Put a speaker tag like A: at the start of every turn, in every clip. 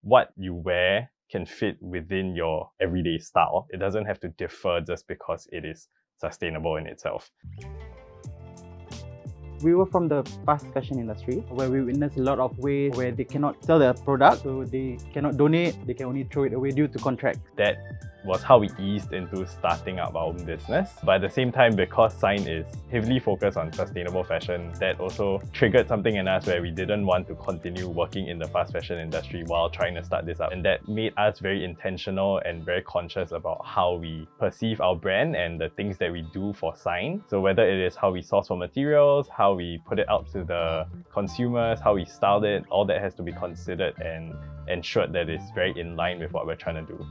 A: what you wear can fit within your everyday style. It doesn't have to differ just because it is sustainable in itself.
B: We were from the fast fashion industry where we witnessed a lot of ways where they cannot sell their product, so they cannot donate, they can only throw it away due to contract.
A: That was how we eased into starting up our own business. But at the same time, because Sign is heavily focused on sustainable fashion, that also triggered something in us where we didn't want to continue working in the fast fashion industry while trying to start this up. And that made us very intentional and very conscious about how we perceive our brand and the things that we do for Sign. So whether it is how we source for materials, how we put it out to the consumers, how we styled it, all that has to be considered and ensured that it's very in line with what we're trying to do.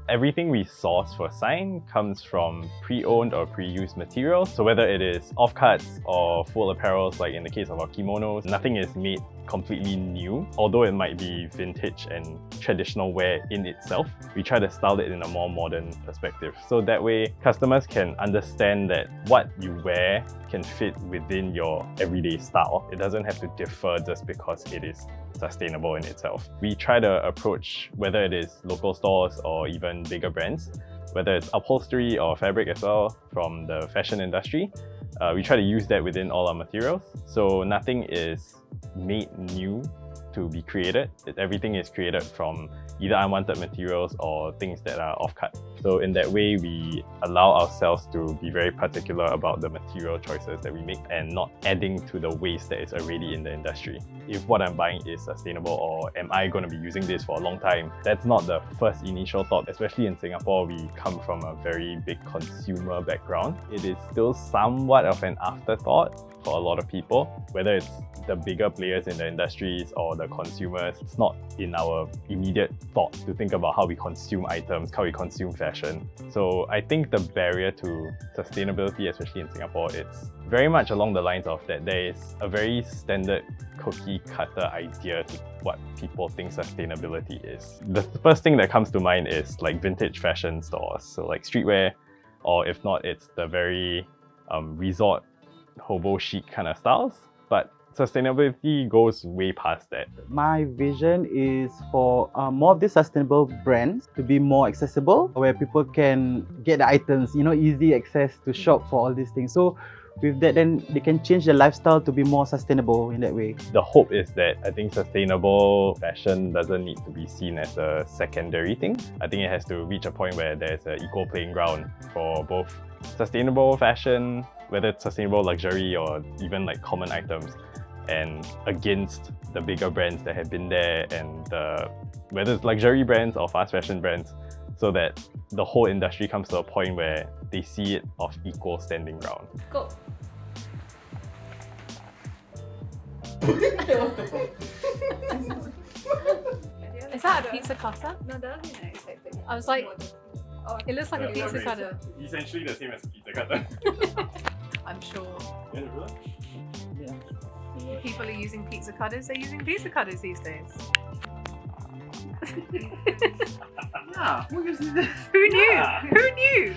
A: Everything we source for Sign comes from pre-owned or pre-used materials. So whether it is offcuts or full apparels, like in the case of our kimonos, nothing is made completely new. Although it might be vintage and traditional wear in itself, we try to style it in a more modern perspective. So that way, customers can understand that what you wear can fit within your everyday style. It doesn't have to differ just because it is sustainable in itself. We try to approach whether it is local stores or even bigger brands, whether it's upholstery or fabric as well from the fashion industry. We try to use that within all our materials. So nothing is made new to be created. Everything is created from either unwanted materials or things that are off-cut. So in that way, we allow ourselves to be very particular about the material choices that we make and not adding to the waste that is already in the industry. If what I'm buying is sustainable or am I going to be using this for a long time, that's not the first initial thought. Especially in Singapore, we come from a very big consumer background. It is still somewhat of an afterthought for a lot of people, whether it's the bigger players in the industries or the consumers. It's not in our immediate thought to think about how we consume items, how we consume fashion. So I think the barrier to sustainability, especially in Singapore, it's very much along the lines of that there is a very standard cookie cutter idea to what people think sustainability is. The first thing that comes to mind is like vintage fashion stores, so like streetwear, or if not, it's the very resort hobo chic kind of styles. But sustainability goes way past that.
B: My vision is for more of these sustainable brands to be more accessible, where people can get the items, easy access to shop for all these things. So with that, then they can change their lifestyle to be more sustainable in that way.
A: The hope is that I think sustainable fashion doesn't need to be seen as a secondary thing. I think it has to reach a point where there's an equal playing ground for both sustainable fashion, whether it's sustainable luxury or even like common items, and against the bigger brands that have been there and whether it's luxury brands or fast fashion brands, so that the whole industry comes to a point where they see it of equal standing ground.
C: Go. Is that a pizza cutter?
D: No, that would be nice, I think.
C: I was like, it looks like a pizza cutter.
A: Essentially the same as a pizza cutter.
C: I'm sure
B: Yeah.
C: people are using pizza cutters. They're using pizza cutters these days.
B: Yeah,
C: Who knew?
A: Yeah.
C: Who knew?